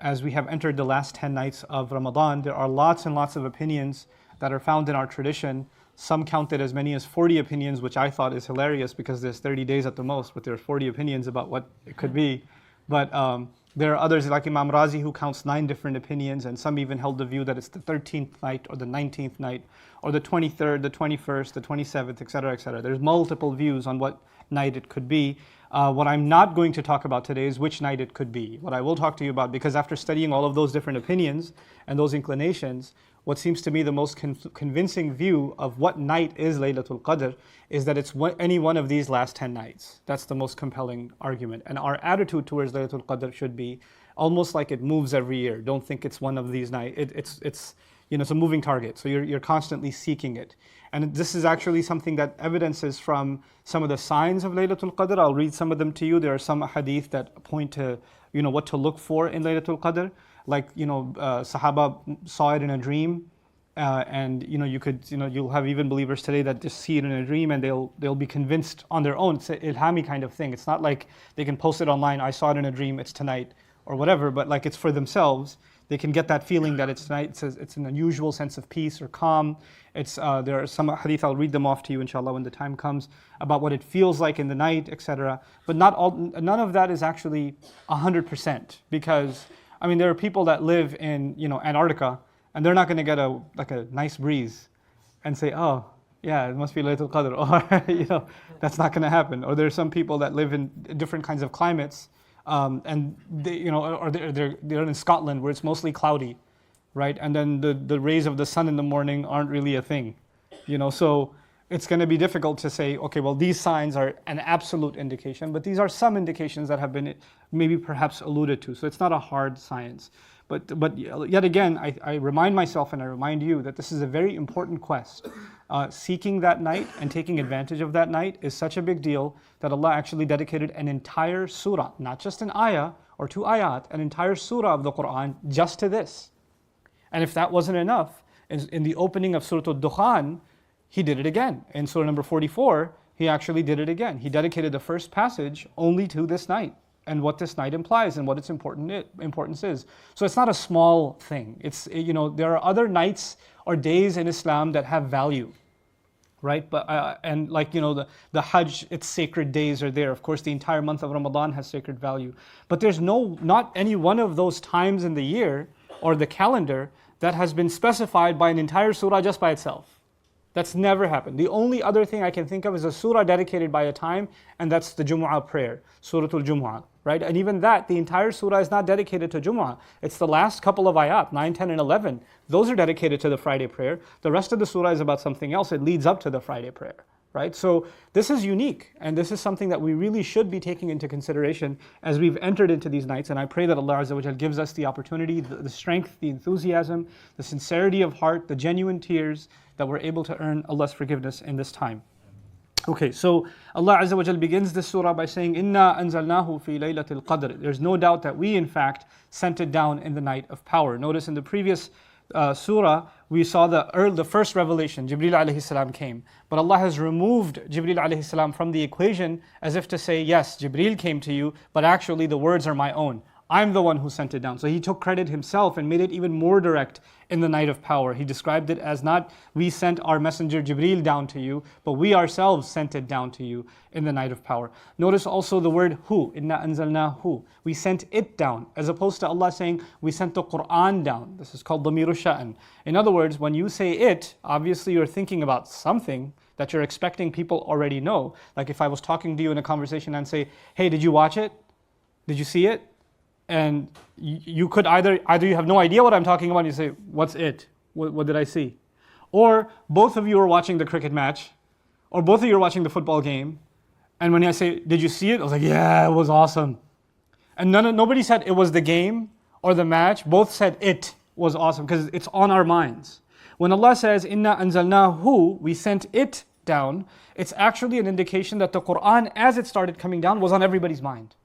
as we have entered the last 10 nights of Ramadan. There are lots and lots of opinions that are found in our tradition. Some counted as many as 40 opinions, which I thought is hilarious because there's 30 days at the most, but there are 40 opinions about what it could be. But there are others like Imam Razi who counts 9 different opinions, and some even held the view that it's the 13th night or the 19th night or the 23rd, the 21st, the 27th, etc., etc. There's multiple views on what night it could be. What I'm not going to talk about today is which night it could be. What I will talk to you about, because after studying all of those different opinions and those inclinations, what seems to me the most convincing view of what night is Laylatul Qadr is that it's any one of these last 10 nights. That's the most compelling argument. And our attitude towards Laylatul Qadr should be almost like it moves every year. Don't think it's one of these nights. It's a moving target. So you're constantly seeking it. And this is actually something that evidences from some of the signs of Laylatul Qadr. I'll read some of them to you. There are some hadith that point to, what to look for in Laylatul Qadr. Like, Sahaba saw it in a dream, and you'll have even believers today that just see it in a dream and they'll be convinced on their own. It's an ilhami kind of thing. It's not like they can post it online, I saw it in a dream, it's tonight, or whatever, but like it's for themselves. They can get that feeling that it's tonight. It's an unusual sense of peace or calm. There are some hadith, I'll read them off to you inshallah when the time comes, about what it feels like in the night, etc. But none of that is actually 100%, because there are people that live in Antarctica, and they're not going to get a nice breeze and say, oh yeah, it must be Laylatul Qadr, or that's not going to happen. Or there are some people that live in different kinds of climates, and they, or they're in Scotland where it's mostly cloudy, right? And then the rays of the sun in the morning aren't really a thing, so it's going to be difficult to say, okay, well, these signs are an absolute indication, but these are some indications that have been maybe perhaps alluded to. So it's not a hard science. But yet again, I remind myself and I remind you that this is a very important quest. Seeking that night and taking advantage of that night is such a big deal that Allah actually dedicated an entire surah, not just an ayah or 2 ayat, an entire surah of the Quran just to this. And if that wasn't enough, in the opening of Surah Al-Dukhan, He did it again. In surah number 44, He actually did it again. He dedicated the first passage only to this night and what this night implies and what its importance is. So it's not a small thing. There are other nights or days in Islam that have value, right? But the Hajj, its sacred days are there. Of course, the entire month of Ramadan has sacred value. But there's not any one of those times in the year or the calendar that has been specified by an entire surah just by itself. That's never happened. The only other thing I can think of is a surah dedicated by a time, and that's the Jumu'ah prayer, Suratul Jumu'ah, right? And even that, the entire surah is not dedicated to Jumu'ah. It's the last couple of ayat, 9, 10, and 11. Those are dedicated to the Friday prayer. The rest of the surah is about something else. It leads up to the Friday prayer, right? So this is unique, and this is something that we really should be taking into consideration as we've entered into these nights. And I pray that Allah Azza wa Jal gives us the opportunity, the strength, the enthusiasm, the sincerity of heart, the genuine tears, that we're able to earn Allah's forgiveness in this time. Okay, so Allah Azza wa Jal begins this surah by saying, Inna anzalnahu fi laylatil qadr. There's no doubt that we in fact sent it down in the night of power. Notice in the previous surah, we saw the first revelation, Jibreel alayhi salam came. But Allah has removed Jibreel alayhi salam from the equation as if to say, yes, Jibreel came to you, but actually the words are my own. I'm the one who sent it down. So He took credit Himself and made it even more direct in the night of power. He described it as not we sent our messenger Jibreel down to you, but we ourselves sent it down to you in the night of power. Notice also the word hu, inna anzalnahu. We sent it down, as opposed to Allah saying we sent the Quran down. This is called damiru sha'an. In other words, when you say it, obviously you're thinking about something that you're expecting people already know. Like if I was talking to you in a conversation and say, hey, did you watch it? Did you see it? And you could either you have no idea what I'm talking about and you say, what's it? What did I see? Or both of you are watching the cricket match, or both of you are watching the football game, and when I say, did you see it? I was like, yeah, it was awesome. And nobody said it was the game or the match. Both said it was awesome because it's on our minds. When Allah says, Inna anzalnahu, we sent it down, it's actually an indication that the Quran, as it started coming down, was on everybody's mind.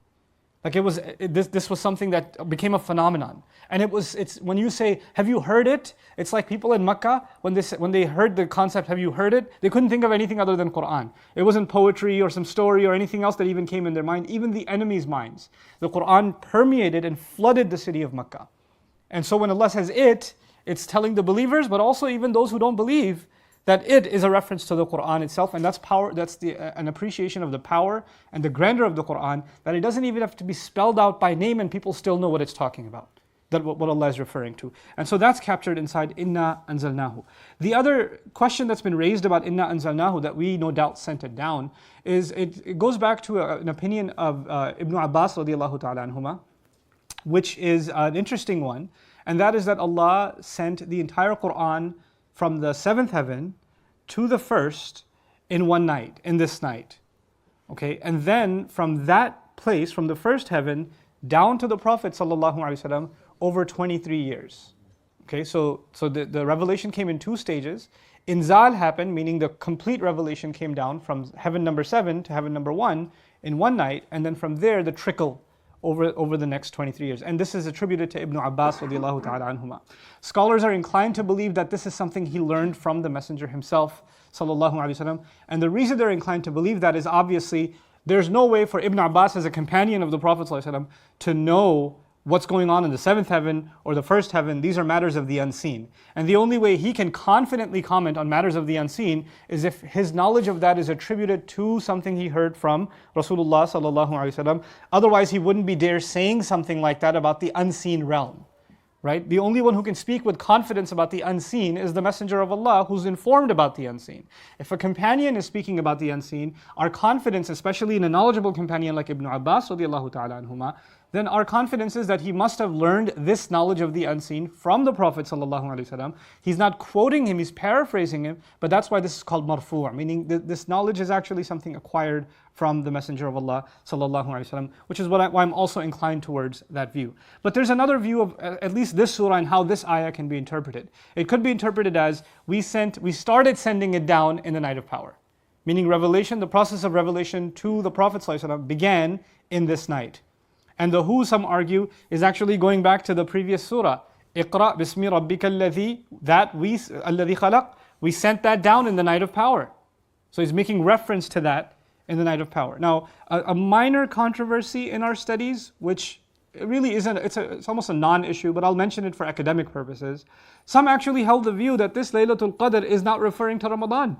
Like this was something that became a phenomenon. And it's when you say, have you heard it? It's like people in Makkah, when they heard the concept, have you heard it? They couldn't think of anything other than Quran. It wasn't poetry or some story or anything else that even came in their mind, even the enemies' minds. The Quran permeated and flooded the city of Makkah. And so when Allah says it's telling the believers, but also even those who don't believe, that it is a reference to the Quran itself, and that's power. That's an appreciation of the power and the grandeur of the Quran, that it doesn't even have to be spelled out by name and people still know what it's talking about. That what Allah is referring to. And so that's captured inside Inna Anzalnahu. The other question that's been raised about Inna Anzalnahu that we no doubt sent it down is it goes back to an opinion of Ibn Abbas radiallahu ta'ala anhuma, which is an interesting one, and that is that Allah sent the entire Quran from the seventh heaven to the first in one night, in this night. Okay, and then from that place, from the first heaven, down to the Prophet ﷺ over 23 years. Okay, so the revelation came in two stages. Inzal happened, meaning the complete revelation came down from heaven number 7 to heaven number 1 in one night, and then from there the trickle over the next 23 years. And this is attributed to Ibn Abbas radiallahu ta'ala anhuma. Scholars are inclined to believe that this is something he learned from the Messenger himself, sallallahu alaihi wasallam. And the reason they're inclined to believe that is obviously there's no way for Ibn Abbas as a companion of the Prophet sallallahu alaihi wasallam to know what's going on in the seventh heaven or the first heaven. These are matters of the unseen. And the only way he can confidently comment on matters of the unseen is if his knowledge of that is attributed to something he heard from Rasulullah sallallahu alaihi wasallam. Otherwise, he wouldn't be dare saying something like that about the unseen realm. Right? The only one who can speak with confidence about the unseen is the Messenger of Allah, who's informed about the unseen. If a companion is speaking about the unseen, our confidence, especially in a knowledgeable companion like Ibn Abbas radiallahu ta'ala anhuma, then our confidence is that he must have learned this knowledge of the unseen from the Prophet ﷺ. He's not quoting him, he's paraphrasing him, but that's why this is called marfu', meaning this knowledge is actually something acquired from the Messenger of Allah ﷺ, which is why I'm also inclined towards that view. But there's another view of at least this surah and how this ayah can be interpreted. It could be interpreted as we started sending it down in the night of power. Meaning revelation, the process of revelation to the Prophet ﷺ began in this night. And the who, some argue, is actually going back to the previous surah. Iqra bismi rabbika alladhi, alladhi khalaq, we sent that down in the night of power. So he's making reference to that in the night of power. Now, a minor controversy in our studies, which really isn't, it's almost a non-issue, but I'll mention it for academic purposes. Some actually held the view that this Laylatul Qadr is not referring to Ramadan.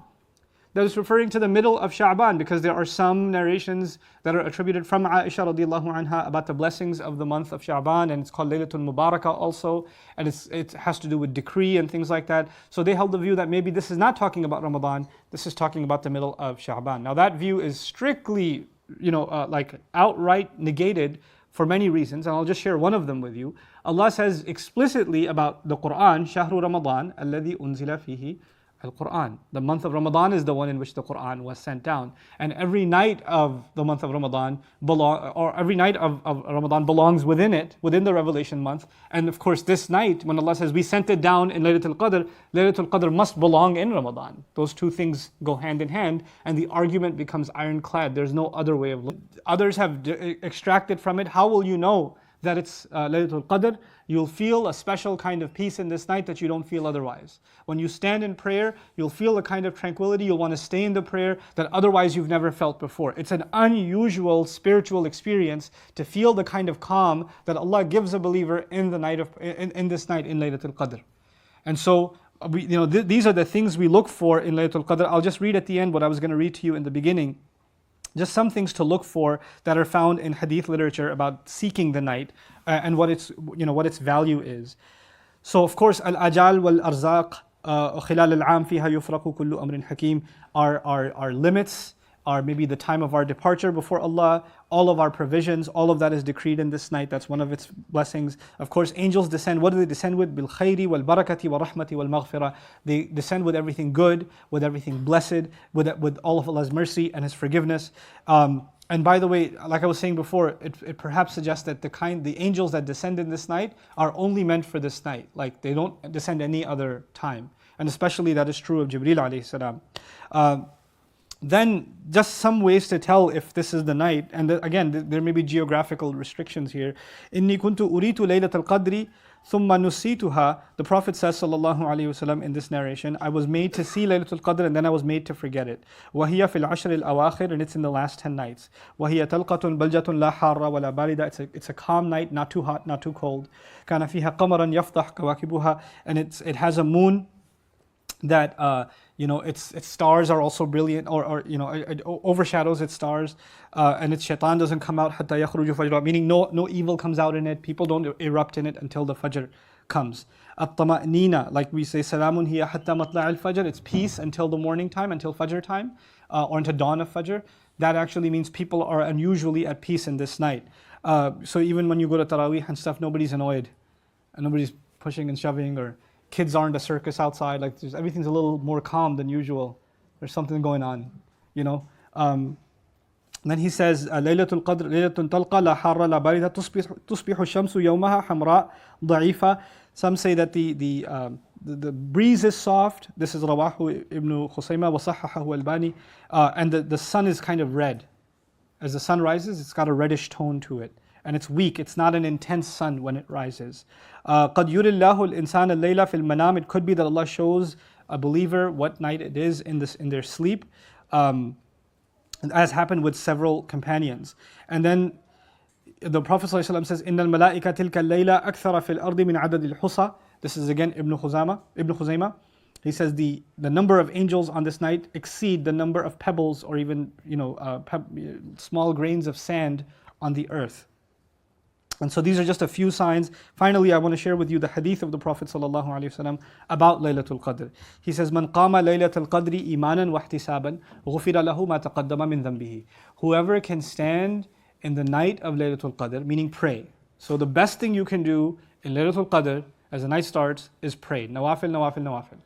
That is referring to the middle of Sha'ban, because there are some narrations that are attributed from Aisha radiallahu anha about the blessings of the month of Sha'ban, and it's called Laylatul Mubarakah also, and it has to do with decree and things like that. So they held the view that maybe this is not talking about Ramadan, this is talking about the middle of Sha'ban. Now that view is strictly, like outright negated for many reasons, and I'll just share one of them with you. Allah says explicitly about the Quran, Shahru Ramadan, alladhi unzila fihi Al-Quran. The month of Ramadan is the one in which the Quran was sent down. And every night of the month of Ramadan belongs within it, within the revelation month. And of course this night, when Allah says we sent it down in Laylatul Qadr must belong in Ramadan. Those two things go hand in hand, and the argument becomes ironclad. There's no other way of looking. Others have extracted from it, how will you know that it's Laylatul Qadr? You'll feel a special kind of peace in this night that you don't feel otherwise. When you stand in prayer, you'll feel a kind of tranquility. You'll want to stay in the prayer that otherwise you've never felt before. It's an unusual spiritual experience to feel the kind of calm that Allah gives a believer in the night in this night in Laylatul Qadr. And so, these are the things we look for in Laylatul Qadr. I'll just read at the end what I was going to read to you in the beginning. Just some things to look for that are found in hadith literature about seeking the night and what its value is. So of course, al-ajal wal-arzaq khilal al-am fiha yufraqu kullu amrin hakim are limits, are maybe the time of our departure before Allah, all of our provisions, all of that is decreed in this night. That's one of its blessings. Of course, angels descend. What do they descend with? Bil khayri wal barakati wa rahmati wal maghfirah. They descend with everything good, with everything blessed, with all of Allah's mercy and His forgiveness. And by the way, like I was saying before, it perhaps suggests that the angels that descend in this night are only meant for this night. Like they don't descend any other time. And especially that is true of Jibreel alayhi salam. Then just some ways to tell if this is the night, and again there may be geographical restrictions here. إِنِّي كُنْتُ أُرِيتُ لَيْلَةَ الْقَدْرِ ثُمَّ نُسِيتُهَا. The Prophet says sallallahu alaihi wasallam in this narration, I was made to see Laylatul Qadr and then I was made to forget it. وَهِيَ فِي الْعَشْرِ الْأَوَاخِرِ. And it's in the last 10 nights. وَهِيَ تَلْقَةٌ بَلْجَةٌ لَا حَارَّ وَلَا بَارِدَةٌ. It's a calm night, not too hot, not too cold. كَانَ فِيهَا قَمَرًا يَفْضَحْ كَوَاكِبُهَا. And it has a moon that its stars are also brilliant, or it overshadows its stars, and its shaitan doesn't come out حتى يخرج فجرا, meaning no evil comes out in it. People don't erupt in it until the fajr comes. الطمأنينة, like we say, سلام هي حتى مطلع الفجر. It's peace until the morning time, until fajr time, or until dawn of fajr. That actually means people are unusually at peace in this night. So even when you go to Taraweeh and stuff, nobody's annoyed, and nobody's pushing and shoving, or kids aren't a circus outside. Like everything's a little more calm than usual. There's something going on, Then he says, Laylatul Qadr, Laylatun talqa la harra la barida tusbihu shamsu yawmaha hamra da'ifa. Some say that the breeze is soft. This is Rawahu ibn Khusayma wa sahhahahu Albani. And the sun is kind of red. As the sun rises, it's got a reddish tone to it. And it's weak. It's not an intense sun when it rises. قَدْ يُرِ اللَّهُ الْإِنسَانَ اللَّيْلَ فِي الْمَنَامِ. It could be that Allah shows a believer what night it is in their sleep, as happened with several companions. And then the Prophet ﷺ says, إِنَّ الْمَلَائِكَ تِلْكَ اللَّيْلَ أَكْثَرَ فِي الْأَرْضِ مِنْ عَدَدِ الْحُصَى. This is again Ibn Khuzaymah. He says the number of angels on this night exceed the number of pebbles, or even small grains of sand on the earth. And so these are just a few signs. Finally, I want to share with you the hadith of the Prophet ﷺ about Laylatul Qadr. He says, "Man qama Laylatul Qadri imanan wa ihtisaban, ghufira lahu ma taqaddama min dhanbihi." Whoever can stand in the night of Laylatul Qadr, meaning pray. So the best thing you can do in Laylatul Qadr, as the night starts, is pray. Nawafil, nawafil, nawafil.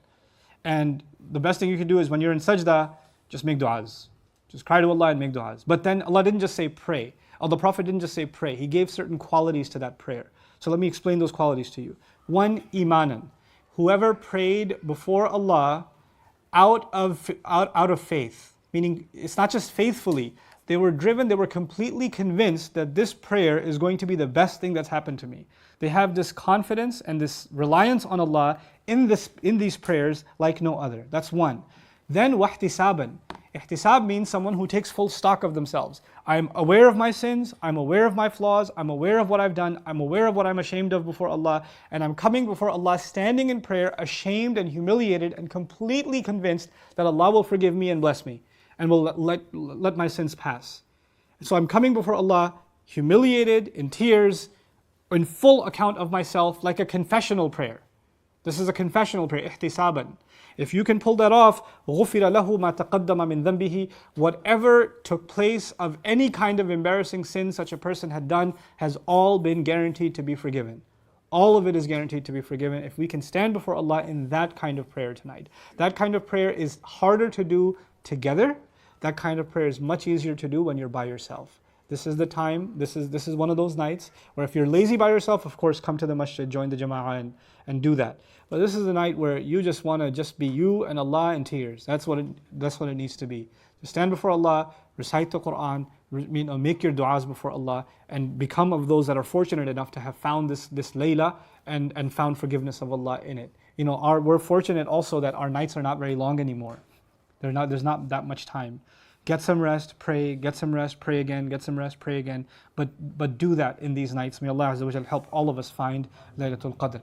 And the best thing you can do is when you're in sajda, just make du'as. Just cry to Allah and make du'as. But then Allah didn't just say pray. Or the Prophet didn't just say pray. He gave certain qualities to that prayer. So let me explain those qualities to you. One, imanan. Whoever prayed before Allah out of faith, meaning it's not just faithfully, they were driven, they were completely convinced that this prayer is going to be the best thing that's happened to me. They have this confidence and this reliance on Allah in these prayers like no other. That's one. Then wahtisaban. Ihtisab means someone who takes full stock of themselves. I'm aware of my sins, I'm aware of my flaws, I'm aware of what I've done, I'm aware of what I'm ashamed of before Allah, and I'm coming before Allah standing in prayer, ashamed and humiliated and completely convinced that Allah will forgive me and bless me and will let my sins pass. So I'm coming before Allah humiliated, in tears, in full account of myself, like a confessional prayer. This is a confessional prayer, ihtisaban. If you can pull that off, غُفِرَ لَهُ مَا تَقَدَّمَ مِنْ ذَنْبِهِ. Whatever took place of any kind of embarrassing sin such a person had done has all been guaranteed to be forgiven. All of it is guaranteed to be forgiven if we can stand before Allah in that kind of prayer tonight. That kind of prayer is harder to do together. That kind of prayer is much easier to do when you're by yourself. This is the time, this is one of those nights where if you're lazy by yourself, of course, come to the masjid, join the jama'ah and do that. But this is the night where you just want to just be you and Allah in tears. That's what it needs to be. Just stand before Allah, recite the Quran, make your du'as before Allah, and become of those that are fortunate enough to have found this Layla and found forgiveness of Allah in it. We're fortunate also that our nights are not very long anymore. There's not that much time. Get some rest, pray, get some rest, pray again, get some rest, pray again. But do that in these nights. May Allah Azza wa Jal help all of us find Laylatul Qadr.